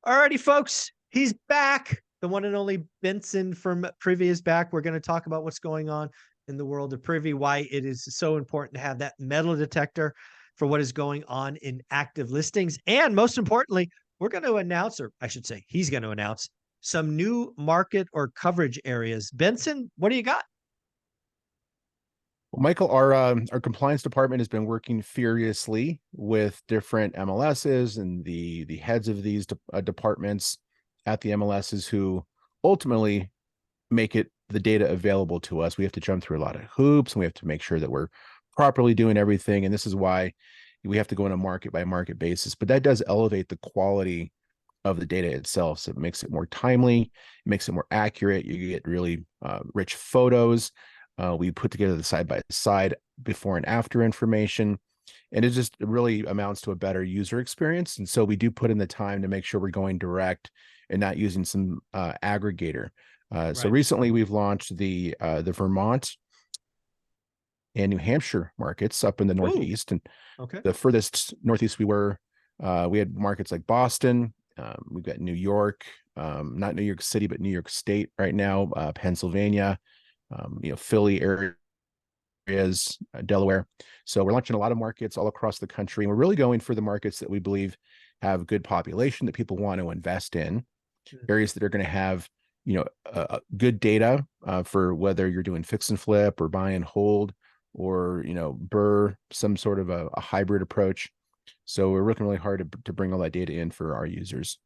Alrighty, folks, he's back. The one and only Benson from PRIVY is back. We're going to talk about what's going on in the world of PRIVY, why it is so important to have that metal detector for what is going on in active listings. And most importantly, we're going to announce, or I should say, he's going to announce some new market or coverage areas. Benson, what do you got? Well, Michael, our compliance department has been working furiously with different MLSs and the heads of these departments at the MLSs who ultimately make the data available to us. We have to jump through a lot of hoops, and we have to make sure that we're properly doing everything. And this is why we have to go on a market by market basis. But that does elevate the quality of the data itself. So it makes it more timely, it makes it more accurate. You get really rich photos. We put together the side-by-side before and after information, and it just really amounts to a better user experience. And so we do put in the time to make sure we're going direct and not using some aggregator. So recently we've launched the Vermont and New Hampshire markets up in the Northeast. And the furthest Northeast we had markets like Boston. We've got New York, not New York City, but New York State right now, Pennsylvania, Philly areas, Delaware. So we're launching a lot of markets all across the country, and we're really going for the markets that we believe have good population that people want to invest in, areas that are going to have good data for whether you're doing fix and flip or buy and hold, or BRRRR, some sort of a hybrid approach. So we're working really hard to bring all that data in for our users.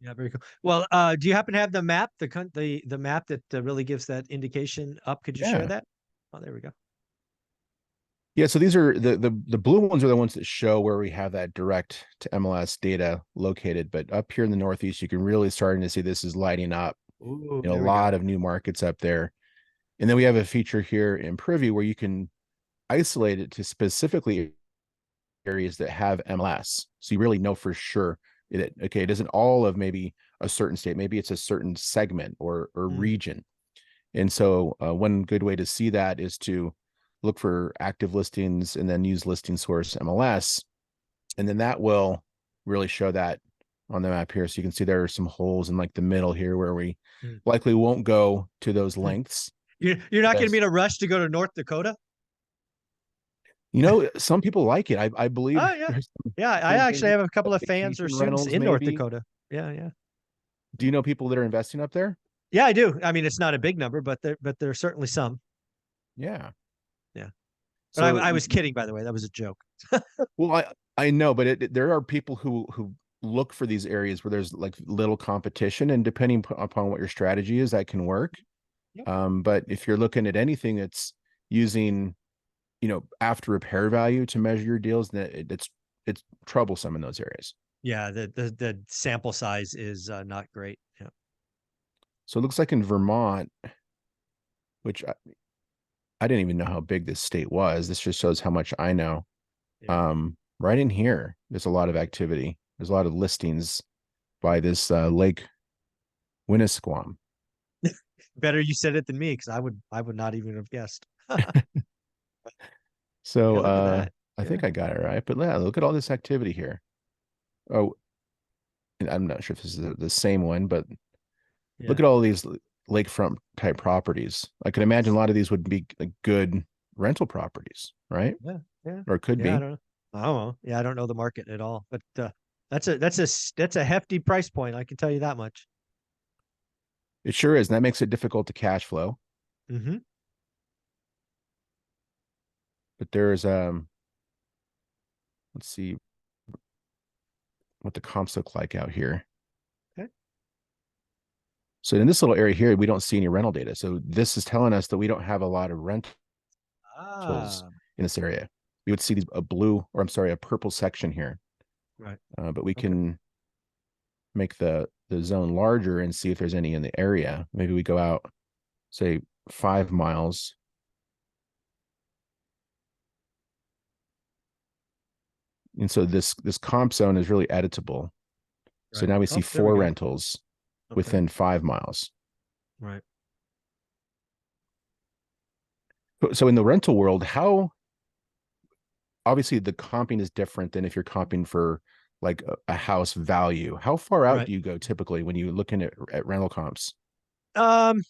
Yeah, very cool. Well, do you happen to have the map, the map that really gives that indication up? Could you share that? Oh, there we go. Yeah, so these are the blue ones are the ones that show where we have that direct to MLS data located. But up here in the Northeast, you can really starting to see this is lighting up. Ooh, a lot of new markets up there. And then we have a feature here in PRIVY where you can isolate it to specifically areas that have MLS. So you really know for sure it isn't all of maybe a certain state, maybe it's a certain segment or region. And so one good way to see that is to look for active listings and then use listing source MLS. And then that will really show that on the map here. So you can see there are some holes in like the middle here where we likely won't go to those lengths. You're not going to be in a rush to go to North Dakota? Some people like it. I believe. Oh, yeah. Yeah, I actually have a couple of fans or students in North Dakota. Yeah, yeah. Do you know people that are investing up there? Yeah, I do. I mean, it's not a big number, but there are certainly some. Yeah. Yeah. But I was kidding, by the way. That was a joke. Well, I know, but there are people who look for these areas where there's like little competition, and depending upon what your strategy is, that can work. Yep. But if you're looking at anything that's using after repair value to measure your deals, that it's troublesome in those areas. Yeah, the sample size is not great. Yeah. So it looks like in Vermont, which I didn't even know how big this state was. This just shows how much I know. Yeah. Right in here, there's a lot of activity. There's a lot of listings by this Lake Winnisquam. Better you said it than me, because I would not even have guessed. So I think I got it right. But yeah, look at all this activity here. Oh, I'm not sure if this is the same one, but look at all these lakefront type properties. I can imagine a lot of these would be like good rental properties, right? Yeah, yeah. Or it could be. I don't know. Yeah, I don't know the market at all. But that's a hefty price point. I can tell you that much. It sure is, and that makes it difficult to cash flow. Mm-hmm. But there's let's see what the comps look like out here. Okay. So in this little area here, we don't see any rental data. So this is telling us that we don't have a lot of rentals in this area. We would see a purple section here. Right. But we can make the zone larger and see if there's any in the area. Maybe we go out, say 5 miles. And so this comp zone is really editable. Right. So now we see 4 rentals within 5 miles. Right. So in the rental world, obviously the comping is different than if you're comping for like a house value. How far out Right. do you go typically when you looking at rental comps? Um,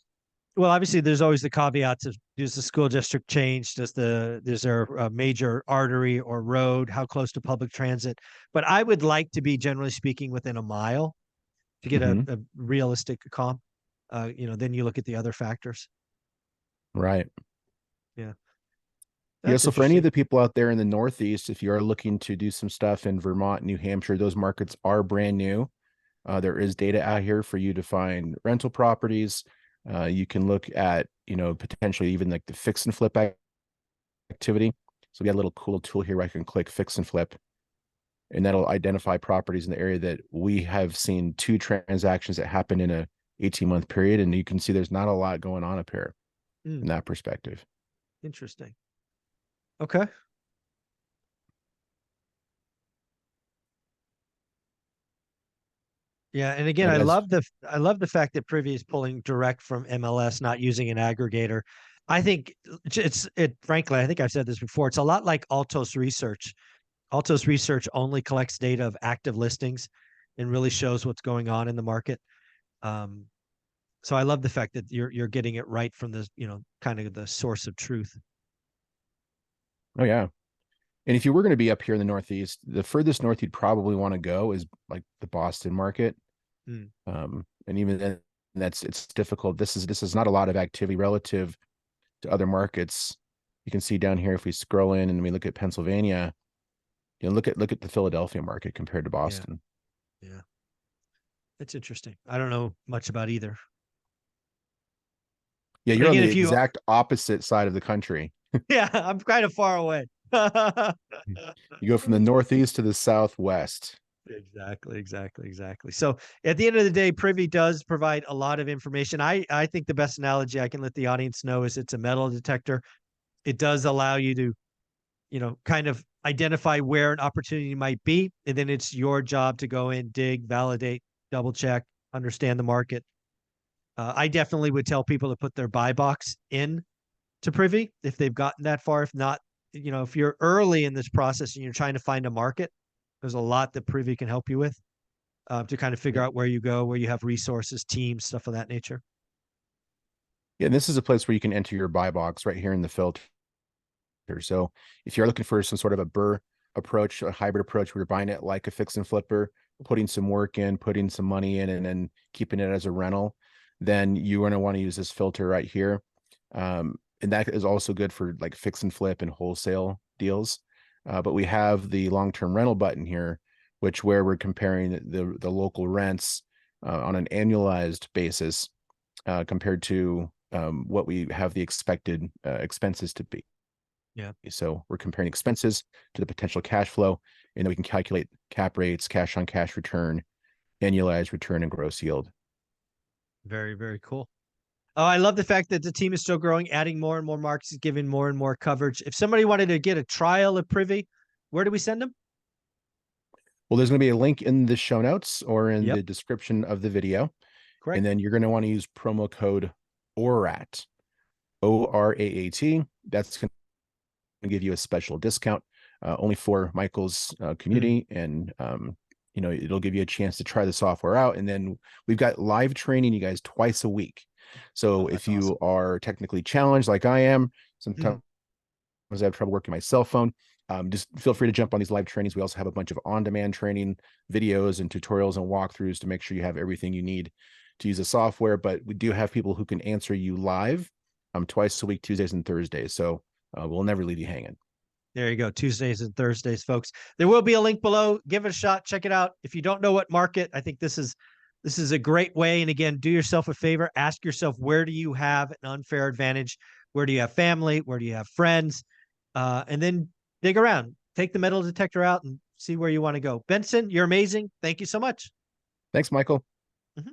well, obviously, there's always the caveats of does the school district change? Is there a major artery or road? How close to public transit? But I would like to be, generally speaking, within a mile to get Hmm. a realistic comp. Then you look at the other factors. Right. Yeah, Yeah. that's So for any of interesting. the people out there in the Northeast, if you are looking to do some stuff in Vermont, New Hampshire, those markets are brand new. There is data out here for you to find rental properties. You can look at, potentially even like the fix and flip activity. So we got a little cool tool here where I can click fix and flip, and that'll identify properties in the area that we have seen two transactions that happen in a 18-month period. And you can see there's not a lot going on up here Mm, from that perspective. interesting. Okay. Yeah, and again, But as I love the fact that Privy is pulling direct from MLS, not using an aggregator. I think frankly, I think I've said this before. It's a lot like Altos Research. Altos Research only collects data of active listings and really shows what's going on in the market. Um, so I love the fact that you're getting it right from the, kind of the source of truth. Oh yeah. And if you were going to be up here in the Northeast, the furthest north you'd probably want to go is like the Boston market. Mm, And even then, it's difficult. This is not a lot of activity relative to other markets. You can see down here if we scroll in and we look at Pennsylvania, look at the Philadelphia market compared to yeah, Boston. yeah. It's interesting. I don't know much about either. Yeah, But you're on again, the if you exact opposite side of the country. yeah, I'm kind of far away. You go from the Northeast to the Southwest. Exactly, exactly, exactly. So at the end of the day, Privy does provide a lot of information. I think the best analogy I can let the audience know is it's a metal detector. It does allow you to, kind of identify where an opportunity might be, and then it's your job to go in, dig, validate, double check, understand the market. I definitely would tell people to put their buy box in to Privy if they've gotten that far. If not, if you're early in this process and you're trying to find a market, there's a lot that Privy can help you with to kind of figure Yeah. out where you go, where you have resources, teams, stuff of that nature. Yeah, and this is a place where you can enter your buy box right here in the filter. So if you're looking for some sort of a burr approach, a hybrid approach where you're buying it like a fix and flipper, putting some work in, putting some money in, and then keeping it as a rental, then you're going to want to use this filter right here. And that is also good for like fix and flip and wholesale deals. But we have the long-term rental button here, which where we're comparing the local rents on an annualized basis compared to what we have the expected expenses to be. Yeah, So we're comparing expenses to the potential cash flow, and then we can calculate cap rates, cash on cash return, annualized return, and gross yield. very, very cool. Oh, I love the fact that the team is still growing, adding more and more markets, giving more and more coverage. If somebody wanted to get a trial of Privy, where do we send them? Well, there's going to be a link in the show notes or in Yep, the description of the video. And correct. then you're going to want to use promo code ORAT, ORAAT. That's going to give you a special discount only for Michael's Hmm. community. And, it'll give you a chance to try the software out. And then we've got live training you guys twice a week. So Oh, if that's you awesome. are technically challenged like I am, Hmm. sometimes I have trouble working my cell phone. Just feel free to jump on these live trainings. We also have a bunch of on-demand training videos and tutorials and walkthroughs to make sure you have everything you need to use the software. But we do have people who can answer you live twice a week, Tuesdays and Thursdays. So we'll never leave you hanging. There you go. Tuesdays and Thursdays, folks. There will be a link below. Give it a shot. Check it out. If you don't know what market, I think this is a great way. And again, do yourself a favor. Ask yourself, where do you have an unfair advantage? Where do you have family? Where do you have friends? And then dig around. Take the metal detector out and see where you want to go. Benson, you're amazing. Thank you so much. Thanks, Michael.